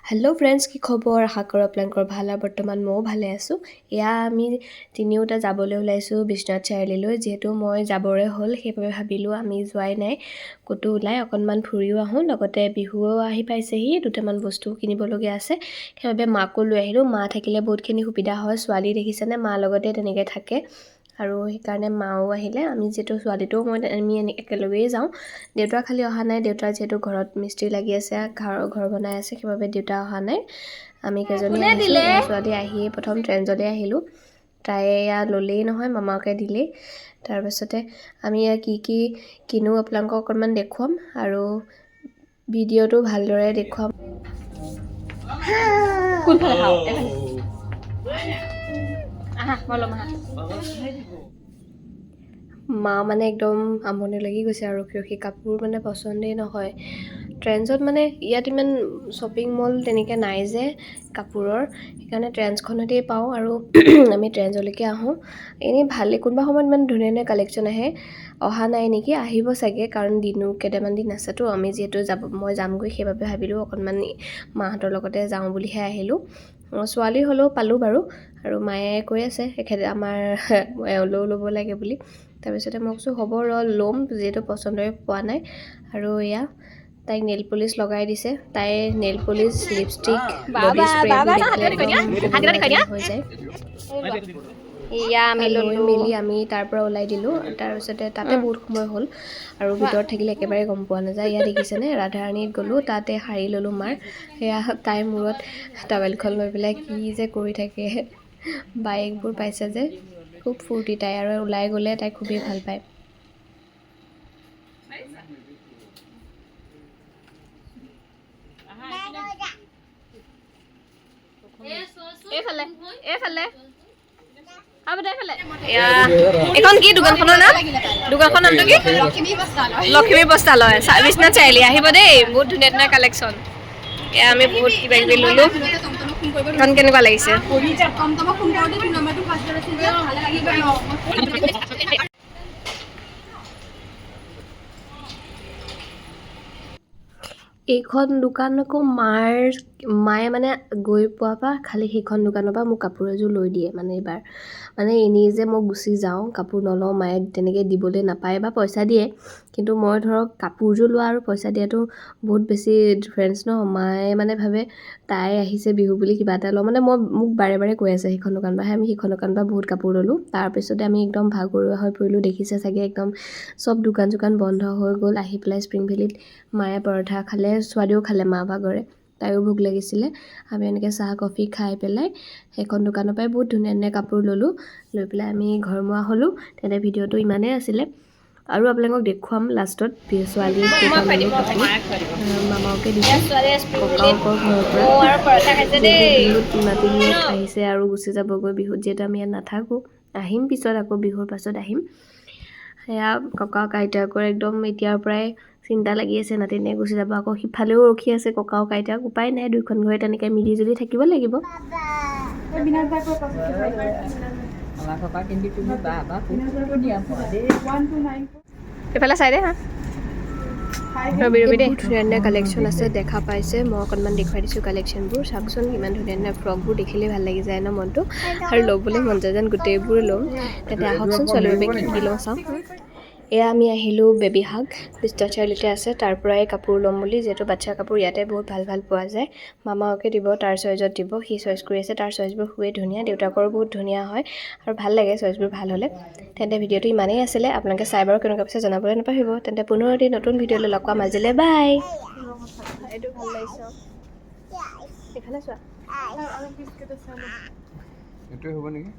Hello' friends, কি খবৰ? আশা কৰোঁ আপোনালোকৰ ভাল আৰু বৰ্তমান ময়ো ভালে আছোঁ। এয়া আমি তিনিওটা যাবলৈ ওলাইছোঁ বিশ্বনাথ চাৰিআলিলৈ। যিহেতু মই যাবৰে হ'ল, সেইবাবে ভাবিলোঁ আমি যোৱাই নাই ক'তো ওলাই অকণমান ফুৰিও আহোঁ। লগতে বিহুও আহি পাইছেহি, দুটামান বস্তু কিনিবলগীয়া আছে, সেইবাবে মাকো লৈ আহিলোঁ। মা থাকিলে বহুতখিনি সুবিধা হয়। ছোৱালী দেখিছেনে, মাৰ লগতে তেনেকৈ থাকে আৰু সেইকাৰণে মাও আহিলে। আমি যিহেতু ছোৱালীটোও আমি একেলগেই যাওঁ। দেউতা খালি অহা নাই। দেউতাৰ যিহেতু ঘৰত মিস্ত্ৰী লাগি আছে, ঘৰ বনাই আছে, সেইবাবে দেউতা অহা নাই। আমি কেইজনী আহিছোঁ। ছোৱালী আহিয়ে প্ৰথম ট্ৰেঞ্জলৈ আহিলোঁ। তাই এয়া ল'লেই নহয়, মামাকে দিলেই। তাৰপাছতে আমি এয়া কি কিনো আপোনালোকক অকণমান দেখুৱাম আৰু ভিডিঅ'টো ভালদৰে দেখুৱাম। মা মানে একদম আমনি লাগি গৈছে আৰু ৰখি কাপোৰ মানে পচন্দেই নহয়। ট্ৰেণ্ডছত মানে ইয়াত ইমান শ্বপিং মল তেনেকৈ নাই যে কাপোৰৰ, সেইকাৰণে ট্ৰেণ্ডছখনতেই পাওঁ আৰু আমি ট্ৰেণ্ডছলৈকে আহোঁ। এনেই ভালে কোনোবা সময়ত ইমান ধুনীয়া ধুনীয়া কালেকশ্যন আহে। অহা নাই নেকি, আহিব চাগে, কাৰণ কেইটামান দিন আছেতো। আমি যিহেতু মই যামগৈ, সেইবাবে ভাবিলোঁ অকণমান মাহঁতৰ লগতে যাওঁ বুলিহে আহিলোঁ। ছোৱালী হ'লেও পালোঁ বাৰু, আৰু মায়ে কৈ আছে আমাৰ এওঁলৈও ল'ব লাগে বুলি। তাৰপিছতে মই কৈছোঁ হ'ব ল'ম, যিহেতু পচন্দৰে পোৱা নাই। আৰু এয়া তাইক নেইল পলিচ লগাই দিছে। তাই নেইল পলিচ, লিপষ্টিক, বডি স্প্ৰেবোৰ দেখিলে হৈ যায়। আমি লৈ মেলি আমি তাৰ পৰা ওলাই দিলোঁ। তাৰপিছতে তাতে বহুত সময় হ'ল আৰু ভিতৰত থাকিলে একেবাৰে গম পোৱা নাযায়। ইয়াত দেখিছেনে, ৰাধাৰাণীত গ'লোঁ, তাতে শাৰী ল'লোঁ মাৰ। সেয়া তাইৰ মূৰত টাৱেলখন লৈ পেলাই কি যে কৰি থাকে। বাইকবোৰ পাইছে যে, খুব ফূৰ্তি তাই, আৰু ওলাই গ'লে তাই খুবেই ভাল পায়। এখন কি দোকানখনৰ নাম? দোকানখনৰ নামটো কি? লক্ষ্মী বস্ত্ৰালয়, বিশ্বনাথ চাৰিআলি। আহিব দেই, বহুত ধুনীয়া ধুনীয়া কালেকশ্যন। এয়া আমি বহুত কিবা কিবি ল'লোঁ। এখন কেনেকুৱা লাগিছে? এইখন দোকান আকৌ মায়ে মানে গৈ পোৱাৰ পৰা খালি সেইখন দোকানৰ পৰা মোক কাপোৰ এযোৰ লৈ দিয়ে। মানে এইবাৰ মানে এনেই যে মই গুচি যাওঁ, কাপোৰ নলওঁ, মায়ে তেনেকৈ দিবলৈ নাপায় বা পইচা দিয়ে, কিন্তু মই ধৰক কাপোৰযোৰ লোৱা আৰু পইচা দিয়াটো বহুত বেছি ডিফাৰেঞ্চ ন। মায়ে মানে ভাবে তাই আহিছে বিহু বুলি কিবা এটা লওঁ, মানে মোক বাৰে বাৰে কৈ আছে সেইখন দোকান পৰাহে। আমি সেইখন দোকানৰ পৰা বহুত কাপোৰ ল'লোঁ। তাৰপিছতে আমি একদম ভাগৰুৱা হৈ পৰিলোঁ। দেখিছে চাগে, একদম চব দোকান চোকান বন্ধ হৈ গ'ল। আহি পেলাই স্প্ৰিং ভেলীত মায়ে পৰঠা খালে, ছোৱালীও খালে মা ভাগৰে, তাইও ভোক লাগিছিলে। আমি এনেকৈ চাহ কফি খাই পেলাই সেইখন দোকানৰ পৰাই বহুত ধুনীয়া ধুনীয়া কাপোৰ ল'লোঁ। লৈ পেলাই আমি ঘৰমুৱা হ'লোঁ। তেন্তে ভিডিঅ'টো ইমানেই আছিলে, আৰু আপোনালোকক দেখুৱাম লাষ্টত ছোৱালীয়ে মামাকে দিছে ককাকৰ ঘৰৰ পৰা। যিহেতু বিহুত নাতিনীয়েক আহিছে আৰু গুচি যাবগৈ বিহুত, যিহেতু আমি ইয়াত নাথাকোঁ, আহিম পিছত, আকৌ বিহুৰ পাছত আহিম। সেয়া ককাক আইতাকৰ একদম এতিয়াৰ পৰাই চিন্তা লাগি আছে, নাতিনীয়ে গুচি যাব। আকৌ সিফালেও ৰখি আছে ককাক আইতাক। উপায় নাই, দুইখন ঘৰে তেনেকৈ মিলি জুলি থাকিব লাগিব। এইফালে চাই দে হা, ৰবি দে। ধুনীয়া ধুনীয়া কালেকশ্যন আছে, দেখা পাইছে। মই অকণমান দেখুৱাই দিছোঁ কালেকশ্যনবোৰ। চাওকচোন কিমান ধুনীয়া ধুনীয়া ফ্ৰকবোৰ দেখিলেই ভাল লাগি যায় ন মনটো, আৰু ল'বলৈ মন যায় যেন গোটেইবোৰ ল'ম। তেন্তে আহকচোন ছোৱালীৰ বাবে কি কি লওঁ চাওঁ। এয়া আমি আহিলোঁ বেবী হাগ, বিশ্বনাথ চাৰিআলিতে আছে। তাৰ পৰাই কাপোৰ ল'ম বুলি, যিহেতু বাচ্ছাৰ কাপোৰ ইয়াতে বহুত ভাল ভাল পোৱা যায়। মামাকে দিব, তাৰ চইজত দিব। সি চইজ কৰি আছে, তাৰ চইজবোৰ খুবেই ধুনীয়া। দেউতাকৰো বহুত ধুনীয়া হয় আৰু ভাল লাগে চইজবোৰ ভাল হ'লে। তেন্তে ভিডিঅ'টো ইমানেই আছিলে। আপোনালোকে চাই বাৰু কেনেকুৱা পাইছে জনাবলৈ নাপাহৰিব। তেন্তে পুনৰ এটি নতুন ভিডিঅ'লৈ লগ পাম। আজিলৈ বাই। এইটো ভাল লাগিছে, এইফালে চোৱা। এইটোৱে হ'ব নেকি?